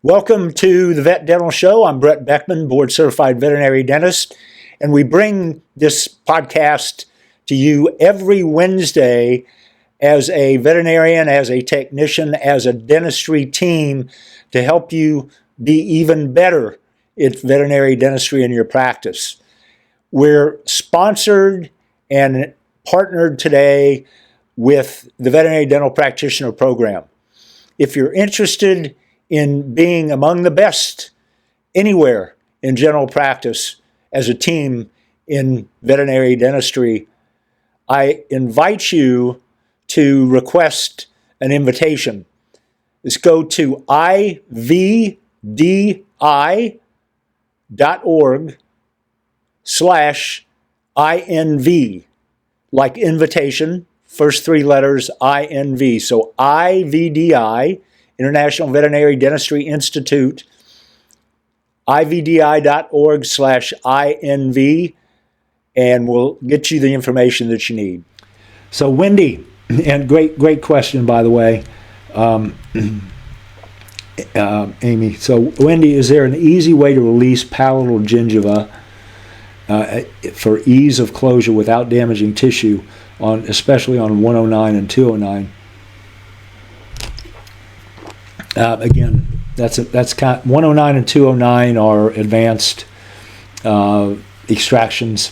Welcome to the Vet Dental Show. I'm Brett Beckman, board certified veterinary dentist, and we bring this podcast to you every Wednesday as a veterinarian, as a technician, as a dentistry team to help you be even better at veterinary dentistry in your practice. We're sponsored and partnered today with the Veterinary Dental Practitioner Program. If you're interested in being among the best anywhere in general practice as a team in veterinary dentistry, I invite you to request an invitation. Just go to ivdi.org/INV, like invitation, first three letters INV. So IVDI, International Veterinary Dentistry Institute, ivdi.org/INV, and we'll get you the information that you need. So Wendy, and great question, by the way, Amy. So Wendy, is there an easy way to release palatal gingiva for ease of closure without damaging tissue, especially on 109 and 209? Again, that's 109 and 209 are advanced extractions.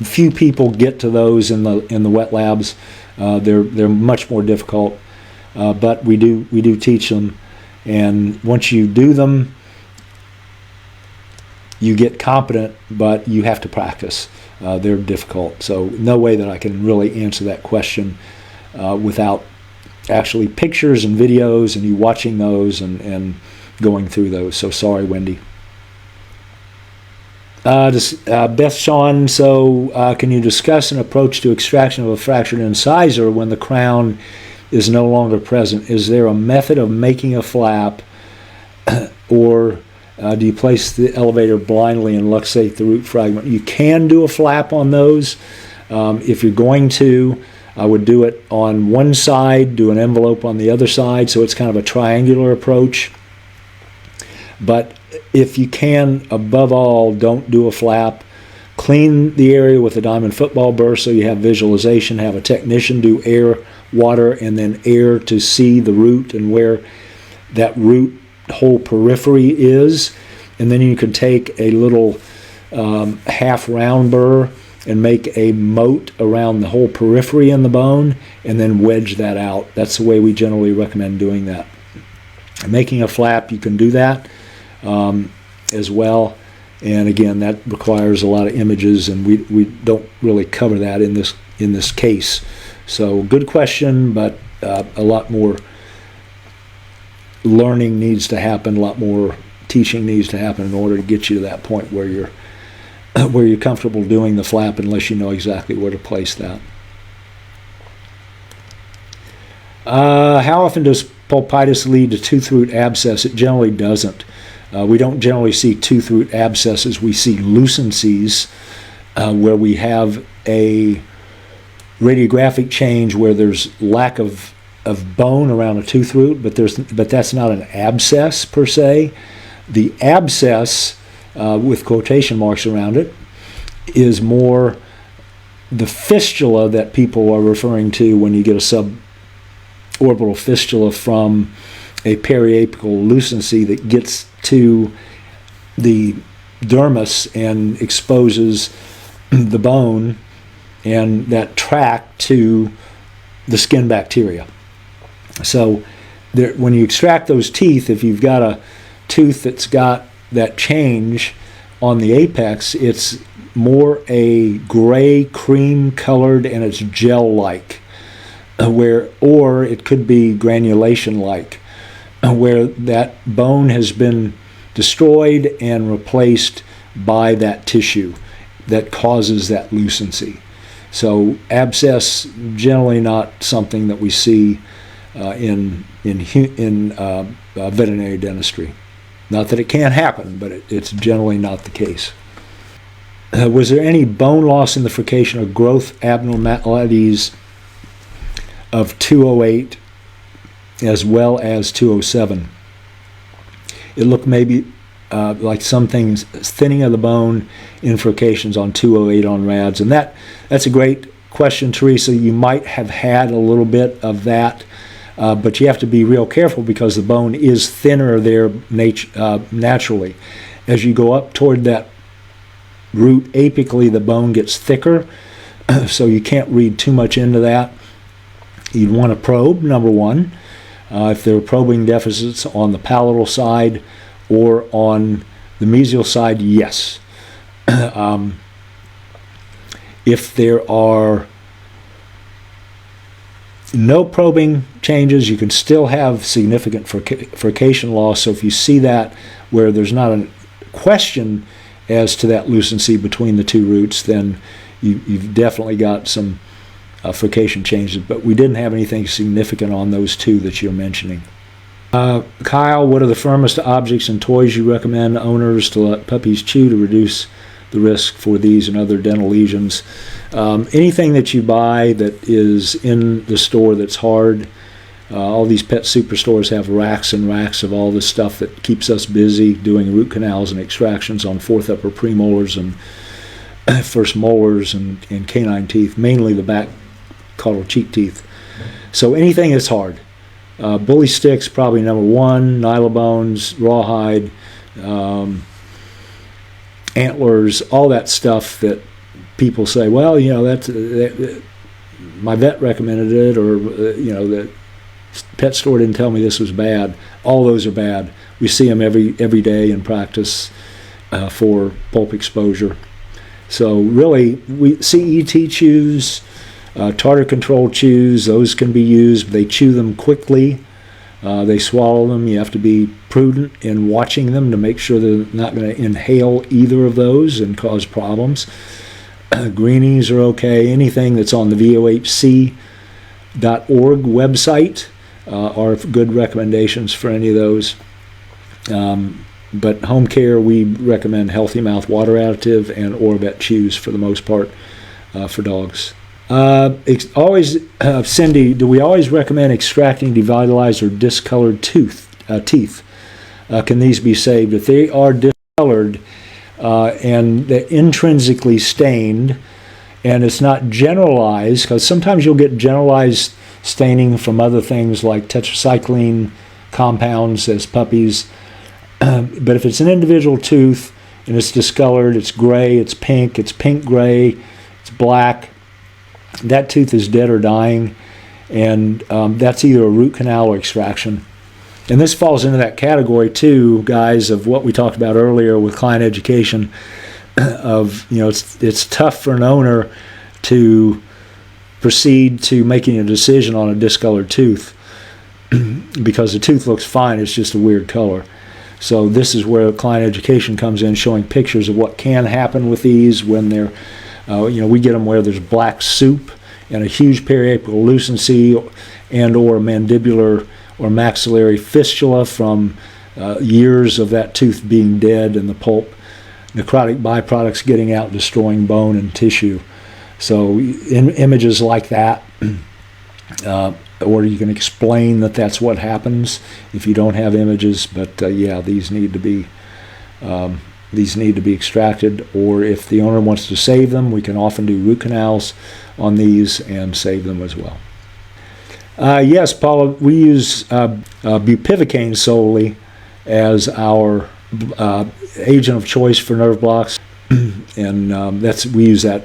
Few people get to those in the wet labs. They're much more difficult, but we do teach them. And once you do them, you get competent, but you have to practice. They're difficult, so no way that I can really answer that question without actually pictures and videos and you watching those and going through those. So sorry, Wendy. Beth Shawn, so can you discuss an approach to extraction of a fractured incisor when the crown is no longer present? Is there a method of making a flap, or do you place the elevator blindly and luxate the root fragment? You can do a flap on those. If you're going to, I would do it on one side, do an envelope on the other side, so it's kind of a triangular approach. But if you can, above all, don't do a flap. Clean the area with a diamond football burr so you have visualization. Have a technician do air, water, and then air to see the root and where that root whole periphery is. And then you can take a little half round burr and make a moat around the whole periphery in the bone and then wedge that out. That's the way we generally recommend doing that. Making a flap, you can do that as well. And again, that requires a lot of images, and we don't really cover that in this case. So good question, but a lot more learning needs to happen, a lot more teaching needs to happen in order to get you to that point where you're comfortable doing the flap, unless you know exactly where to place that. How often does pulpitis lead to tooth root abscess? It generally doesn't. We don't generally see tooth root abscesses. We see lucencies where we have a radiographic change where there's lack of bone around a tooth root, but that's not an abscess per se. The abscess, with quotation marks around it, is more the fistula that people are referring to when you get a suborbital fistula from a periapical lucency that gets to the dermis and exposes the bone and that tract to the skin bacteria. So when you extract those teeth, if you've got a tooth that's got that change on the apex, it's more a gray cream colored and it's gel like, or it could be granulation like, where that bone has been destroyed and replaced by that tissue that causes that lucency. So abscess, generally not something that we see in veterinary dentistry. Not that it can't happen, but it's generally not the case. Was there any bone loss in the furcation or growth abnormalities of 208 as well as 207? it looked maybe like some things, thinning of the bone, infiltrations on 208 on rads. And that's a great question, Teresa. You might have had a little bit of that, but you have to be real careful because the bone is thinner there naturally. As you go up toward that root apically, the bone gets thicker, so you can't read too much into that. You'd want to probe, number one, if there are probing deficits on the palatal side or on the mesial side, yes. If there are no probing changes, you can still have significant furcation loss. So if you see that where there's not a question as to that lucency between the two roots, then you've definitely got some furcation changes. But we didn't have anything significant on those two that you're mentioning. Kyle, what are the firmest objects and toys you recommend owners to let puppies chew to reduce the risk for these and other dental lesions? Anything that you buy that is in the store that's hard. All these pet superstores have racks and racks of all this stuff that keeps us busy doing root canals and extractions on fourth upper premolars and first molars and canine teeth, mainly the back caudal cheek teeth. So anything that's hard. Bully sticks, probably number one, nylobones, rawhide, antlers, all that stuff that people say, well, you know, my vet recommended it, or, you know, the pet store didn't tell me this was bad. All those are bad. We see them every day in practice for pulp exposure. So really, CET chews, tartar control chews, those can be used. They chew them quickly. They swallow them. You have to be prudent in watching them to make sure they're not going to inhale either of those and cause problems. Greenies are okay. Anything that's on the vohc.org website are good recommendations for any of those. But home care, we recommend Healthy Mouth Water Additive and Orabet Chews for the most part for dogs. Cindy, do we always recommend extracting devitalized or discolored teeth? Can these be saved? If they are discolored and they're intrinsically stained, and it's not generalized, because sometimes you'll get generalized staining from other things like tetracycline compounds as puppies. But if it's an individual tooth and it's discolored, it's gray, it's pink-gray, it's black, that tooth is dead or dying, and that's either a root canal or extraction. And this falls into that category too, guys, of what we talked about earlier with client education of, you know, it's tough for an owner to proceed to making a decision on a discolored tooth because the tooth looks fine, it's just a weird color. So this is where client education comes in, showing pictures of what can happen with these when they're, you know, we get them where there's black soup and a huge periapical lucency and or mandibular or maxillary fistula from years of that tooth being dead and the pulp, necrotic byproducts getting out, destroying bone and tissue. So in images like that, or you can explain that that's what happens if you don't have images. But yeah, these need to be extracted. Or if the owner wants to save them, we can often do root canals on these and save them as well. Yes, Paula, we use bupivacaine solely as our agent of choice for nerve blocks, and we use that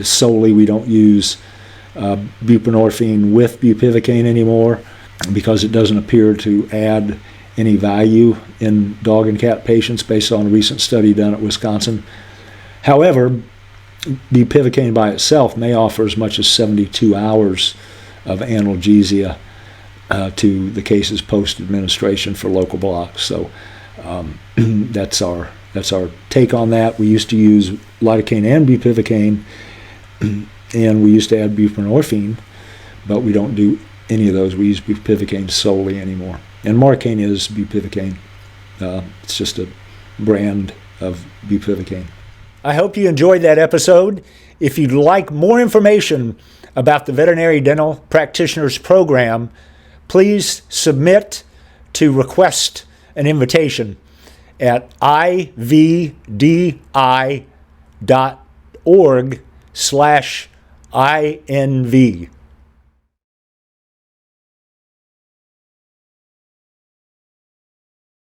solely. We don't use buprenorphine with bupivacaine anymore because it doesn't appear to add any value in dog and cat patients based on a recent study done at Wisconsin. However, bupivacaine by itself may offer as much as 72 hours of analgesia to the cases post-administration for local blocks. So that's our take on that. We used to use lidocaine and bupivacaine, and we used to add buprenorphine, but we don't do any of those. We use bupivacaine solely anymore. And Marcaine is bupivacaine. It's just a brand of bupivacaine. I hope you enjoyed that episode. If you'd like more information about the Veterinary Dental Practitioners Program, please submit to request an invitation at ivdi.org/INV.